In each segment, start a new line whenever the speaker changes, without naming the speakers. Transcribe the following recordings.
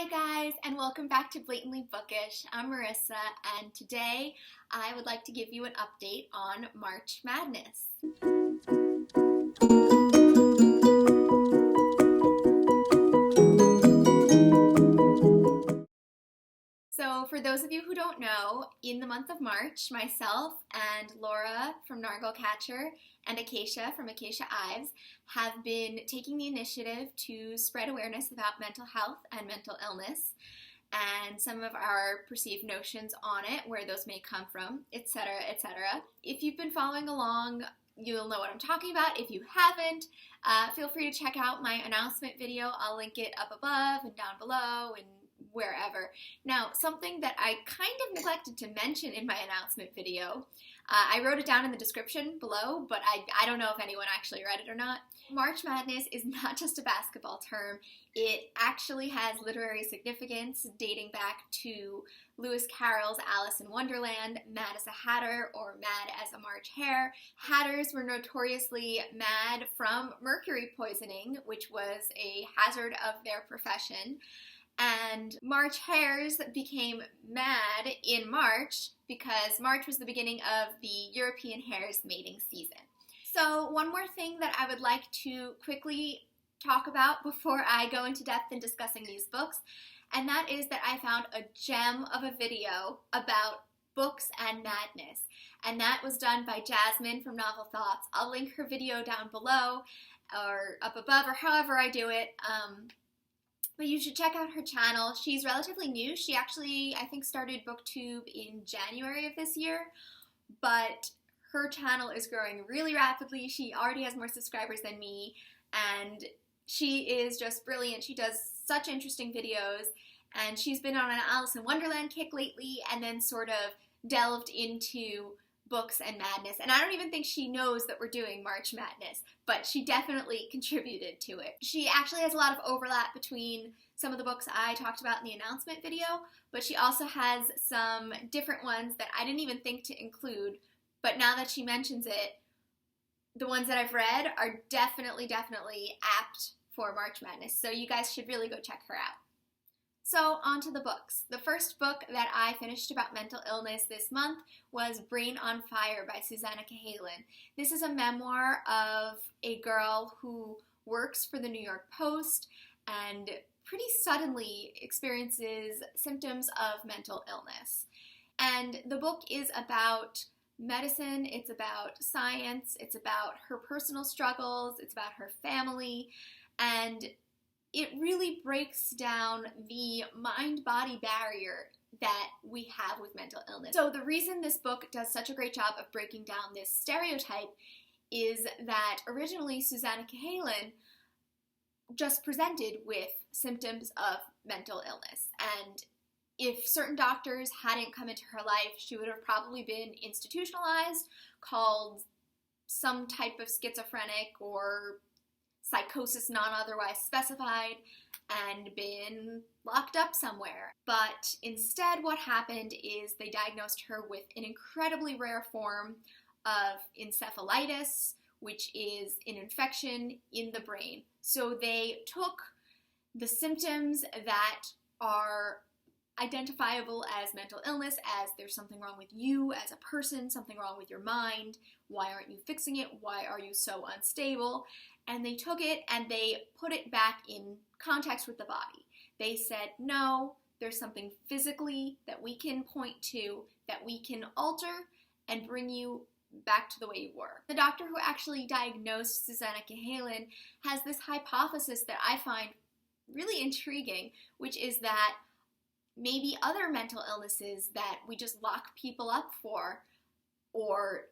Hi guys, and welcome back to Blatantly Bookish. I'm Marissa, and today I would like to give you an update on March Madness. So for those of you who don't know, in the month of March, myself and Laura from Nargle Catcher and Acacia from Acacia Ives have been taking the initiative to spread awareness about mental health and mental illness and some of our perceived notions on it, where those may come from, etc., etc. If you've been following along, you'll know what I'm talking about. If you haven't, feel free to check out my announcement video. I'll link it up above and down below and wherever. Now, something that I kind of neglected to mention in my announcement video, I wrote it down in the description below, but I don't know if anyone actually read it or not. March Madness is not just a basketball term. It actually has literary significance dating back to Lewis Carroll's Alice in Wonderland, Mad as a Hatter or Mad as a March Hare. Hatters were notoriously mad from mercury poisoning, which was a hazard of their profession. And March hares became mad in March because March was the beginning of the European hare's mating season. So one more thing that I would like to quickly talk about before I go into depth in discussing these books, and that is that I found a gem of a video about books and madness, and that was done by Jasmine from Novel Thoughts. I'll link her video down below or up above or however I do it. But you should check out her channel. She's relatively new. She actually, I think, started BookTube in January of this year, but her channel is growing really rapidly. She already has more subscribers than me, and she is just brilliant. She does such interesting videos, and she's been on an Alice in Wonderland kick lately, and then sort of delved into books and madness. And I don't even think she knows that we're doing March Madness, but she definitely contributed to it. She actually has a lot of overlap between some of the books I talked about in the announcement video, but she also has some different ones that I didn't even think to include, but now that she mentions it, the ones that I've read are definitely apt for March Madness, so you guys should really go check her out. So, on to the books. The first book that I finished about mental illness this month was Brain on Fire by Susannah Cahalan. This is a memoir of a girl who works for the New York Post and pretty suddenly experiences symptoms of mental illness. And the book is about medicine, it's about science, it's about her personal struggles, it's about her family, and it really breaks down the mind-body barrier that we have with mental illness. So the reason this book does such a great job of breaking down this stereotype is that originally Susannah Cahalan just presented with symptoms of mental illness, and if certain doctors hadn't come into her life, she would have probably been institutionalized, called some type of schizophrenic or psychosis not otherwise specified, and been locked up somewhere. But instead what happened is they diagnosed her with an incredibly rare form of encephalitis, which is an infection in the brain. So they took the symptoms that are identifiable as mental illness, as there's something wrong with you as a person, something wrong with your mind, why aren't you fixing it, why are you so unstable, and they took it and they put it back in context with the body. They said, no, there's something physically that we can point to, that we can alter and bring you back to the way you were. The doctor who actually diagnosed Susannah Cahalan has this hypothesis that I find really intriguing, which is that maybe other mental illnesses that we just lock people up for or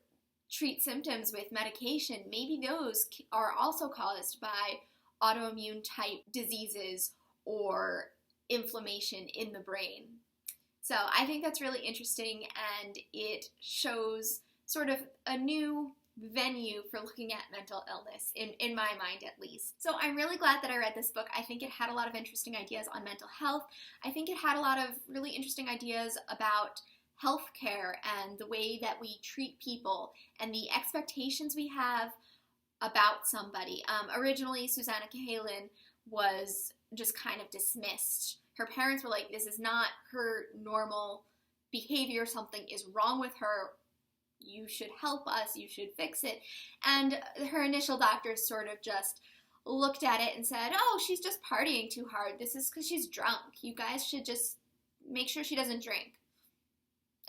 treat symptoms with medication, maybe those are also caused by autoimmune type diseases or inflammation in the brain. So I think that's really interesting, and it shows sort of a new venue for looking at mental illness, in my mind at least. So I'm really glad that I read this book. I think it had a lot of interesting ideas on mental health. I think it had a lot of really interesting ideas about healthcare and the way that we treat people and the expectations we have about somebody. Originally, Susannah Cahalan was just kind of dismissed. her parents were like, this is not her normal behavior, something is wrong with her, you should help us, you should fix it. And her initial doctors sort of just looked at it and said, oh, she's just partying too hard, this is because she's drunk, you guys should just make sure she doesn't drink.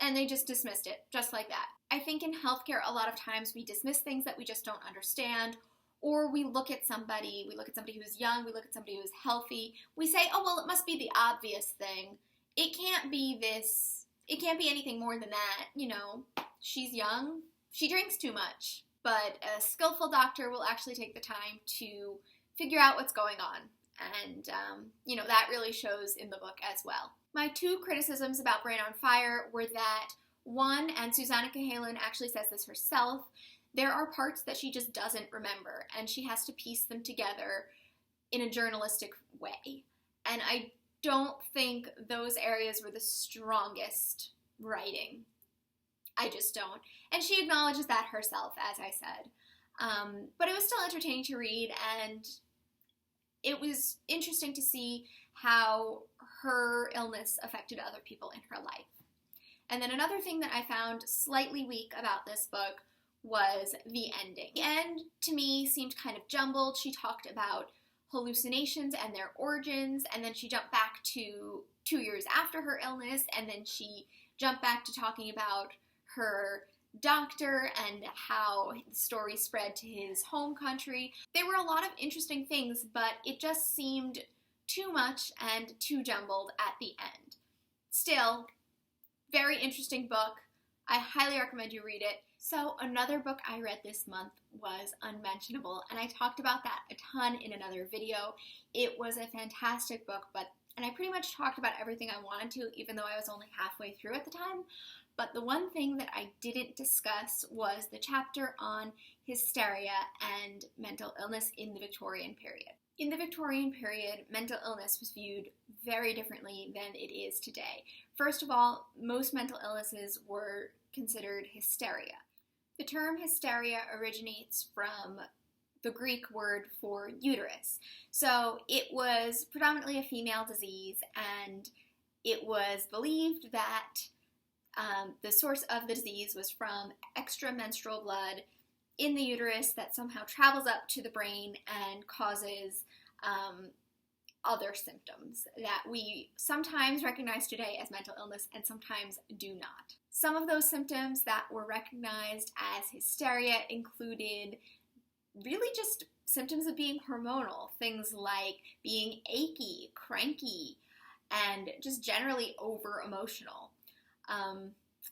And they just dismissed it, just like that. I think in healthcare, a lot of times we dismiss things that we just don't understand, or we look at somebody who's young, we look at somebody who's healthy, we say, oh, well, it must be the obvious thing. It can't be this, it can't be anything more than that, you know, she's young, she drinks too much. But a skillful doctor will actually take the time to figure out what's going on. And, you know, that really shows in the book as well. My two criticisms about Brain on Fire were that, one, and Susannah Cahalan actually says this herself, there are parts that she just doesn't remember, and she has to piece them together in a journalistic way. And I don't think those areas were the strongest writing. I just don't. And she acknowledges that herself, as I said. But it was still entertaining to read, and it was interesting to see how her illness affected other people in her life. And then another thing that I found slightly weak about this book was the ending. The end, to me, seemed kind of jumbled. She talked about hallucinations and their origins, and then she jumped back to 2 years after her illness, and then she jumped back to talking about her doctor and how the story spread to his home country. There were a lot of interesting things, but it just seemed too much and too jumbled at the end. Still, very interesting book. I highly recommend you read it. So another book I read this month was Unmentionable, and I talked about that a ton in another video. It was a fantastic book, and I pretty much talked about everything I wanted to, even though I was only halfway through at the time. But the one thing that I didn't discuss was the chapter on hysteria and mental illness in the Victorian period. In the Victorian period, mental illness was viewed very differently than it is today. First of all, most mental illnesses were considered hysteria. The term hysteria originates from the Greek word for uterus. So it was predominantly a female disease, and it was believed that the source of the disease was from extra menstrual blood in the uterus that somehow travels up to the brain and causes other symptoms that we sometimes recognize today as mental illness and sometimes do not. Some of those symptoms that were recognized as hysteria included really just symptoms of being hormonal, things like being achy, cranky, and just generally over-emotional.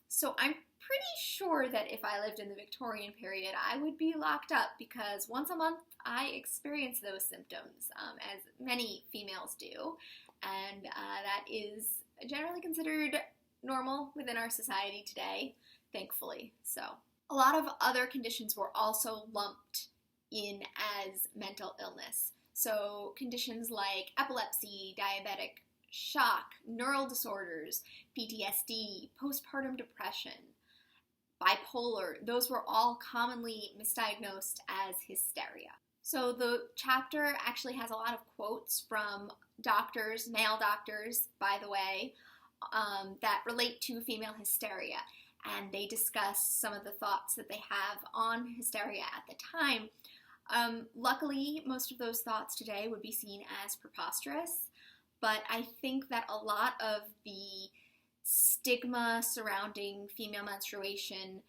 So I'm pretty sure that if I lived in the Victorian period, I would be locked up because once a month I experience those symptoms, as many females do, and that is generally considered normal within our society today, thankfully. So a lot of other conditions were also lumped in as mental illness. So conditions like epilepsy, diabetic shock, neural disorders, PTSD, postpartum depression, bipolar, those were all commonly misdiagnosed as hysteria. So the chapter actually has a lot of quotes from doctors, male doctors, by the way, that relate to female hysteria, and they discuss some of the thoughts that they have on hysteria at the time. Luckily, most of those thoughts today would be seen as preposterous, but I think that a lot of the stigma surrounding female menstruation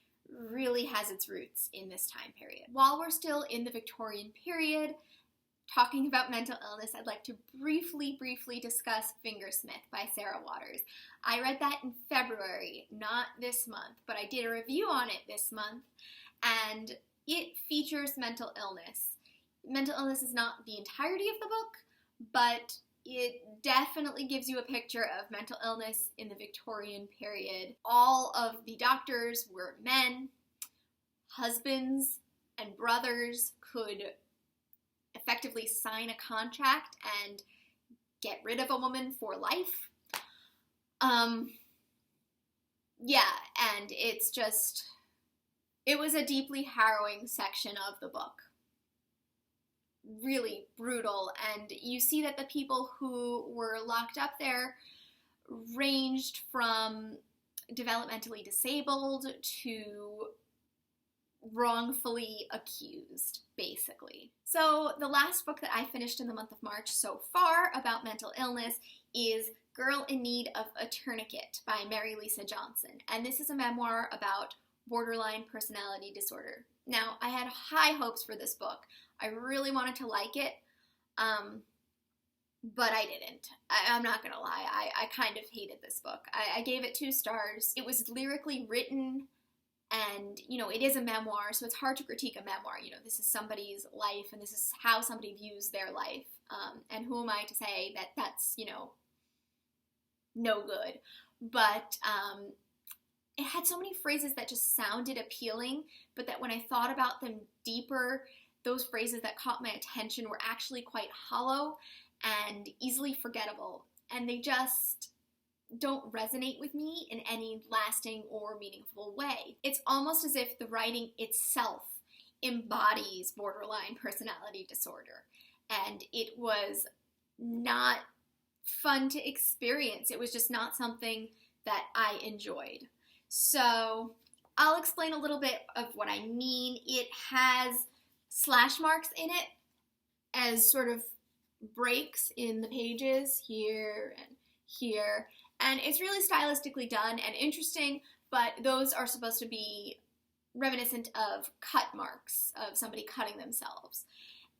really has its roots in this time period. While we're still in the Victorian period, talking about mental illness, I'd like to briefly discuss Fingersmith by Sarah Waters. I read that in February, not this month, but I did a review on it this month, and it features mental illness. Mental illness is not the entirety of the book, but it definitely gives you a picture of mental illness in the Victorian period. All of the doctors were men. Husbands and brothers could effectively sign a contract and get rid of a woman for life. Yeah, and it was a deeply harrowing section of the book. really brutal, and you see that the people who were locked up there ranged from developmentally disabled to wrongfully accused, basically. So the last book that I finished in the month of March so far about mental illness is Girl in Need of a Tourniquet by Merri Johnson, and this is a memoir about borderline personality disorder. Now, I had high hopes for this book. I really wanted to like it, but I didn't. I'm not gonna lie, I kind of hated this book. I gave it 2 stars. It was lyrically written, and, you know, it is a memoir, so it's hard to critique a memoir. You know, this is somebody's life, and this is how somebody views their life, and who am I to say that that's, you know, no good. But it had so many phrases that just sounded appealing, but that when I thought about them deeper, those phrases that caught my attention were actually quite hollow and easily forgettable, and they just don't resonate with me in any lasting or meaningful way. It's almost as if the writing itself embodies borderline personality disorder, and it was not fun to experience. It was just not something that I enjoyed. So I'll explain a little bit of what I mean. It has slash marks in it as sort of breaks in the pages here and here, and it's really stylistically done and interesting, but those are supposed to be reminiscent of cut marks of somebody cutting themselves.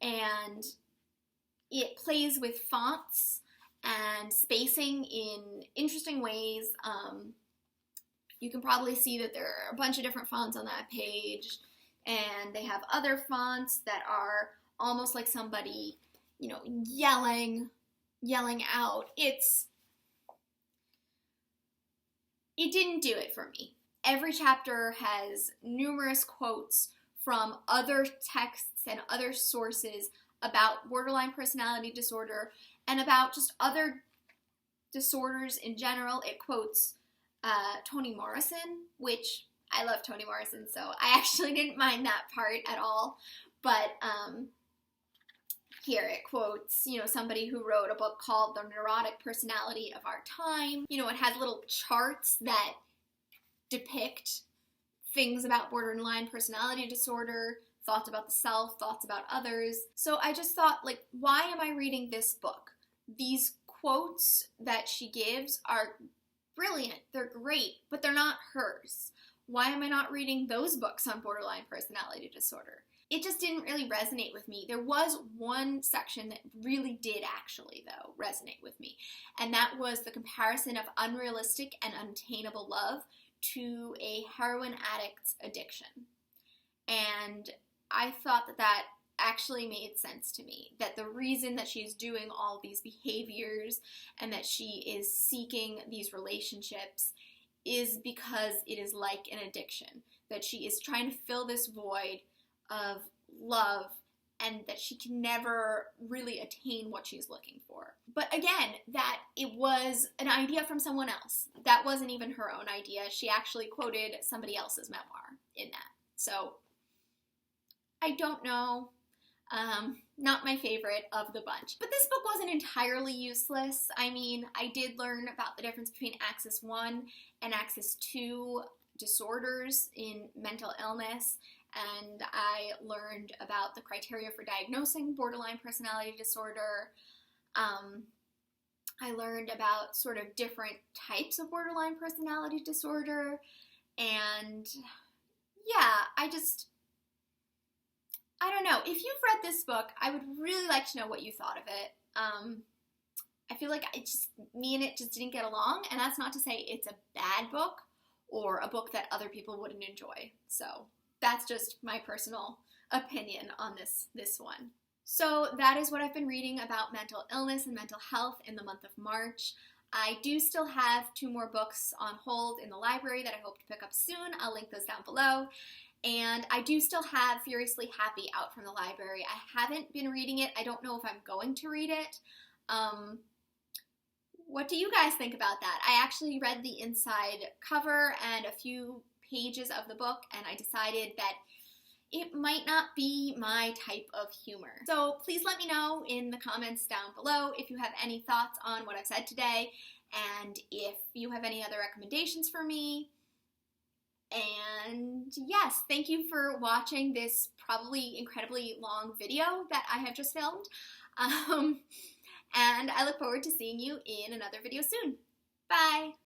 And it plays with fonts and spacing in interesting ways. You can probably see that there are a bunch of different fonts on that page, and they have other fonts that are almost like somebody, you know, yelling out. It didn't do it for me. Every chapter has numerous quotes from other texts and other sources about borderline personality disorder and about just other disorders in general. It quotes Toni Morrison, which I love Toni Morrison, so I actually didn't mind that part at all. But here it quotes, you know, somebody who wrote a book called The Neurotic Personality of Our Time. You know, it has little charts that depict things about borderline personality disorder, thoughts about the self, thoughts about others. So I just thought, like, why am I reading this book? These quotes that she gives are brilliant, they're great, but they're not hers. Why am I not reading those books on borderline personality disorder? It just didn't really resonate with me. There was one section that really did actually, though, resonate with me, and that was the comparison of unrealistic and unattainable love to a heroin addict's addiction. And I thought that that actually made sense to me, that the reason that she's doing all these behaviors and that she is seeking these relationships is because it is like an addiction, that she is trying to fill this void of love and that she can never really attain what she's looking for. But again, that it was an idea from someone else. That wasn't even her own idea. She actually quoted somebody else's memoir in that. So I don't know. Not my favorite of the bunch. But this book wasn't entirely useless. I mean, I did learn about the difference between Axis 1 and Axis 2 disorders in mental illness, and I learned about the criteria for diagnosing borderline personality disorder. I learned about sort of different types of borderline personality disorder, and yeah, I don't know. If you've read this book, I would really like to know what you thought of it. I feel like me and it just didn't get along, and that's not to say it's a bad book or a book that other people wouldn't enjoy. So that's just my personal opinion on this one. So that is what I've been reading about mental illness and mental health in the month of March. I do still have 2 more books on hold in the library that I hope to pick up soon. I'll link those down below. And I do still have Furiously Happy out from the library. I haven't been reading it. I don't know if I'm going to read it. What do you guys think about that? I actually read the inside cover and a few pages of the book, and I decided that it might not be my type of humor. So please let me know in the comments down below if you have any thoughts on what I've said today, and if you have any other recommendations for me. And yes, thank you for watching this probably incredibly long video that I have just filmed. And I look forward to seeing you in another video soon. Bye!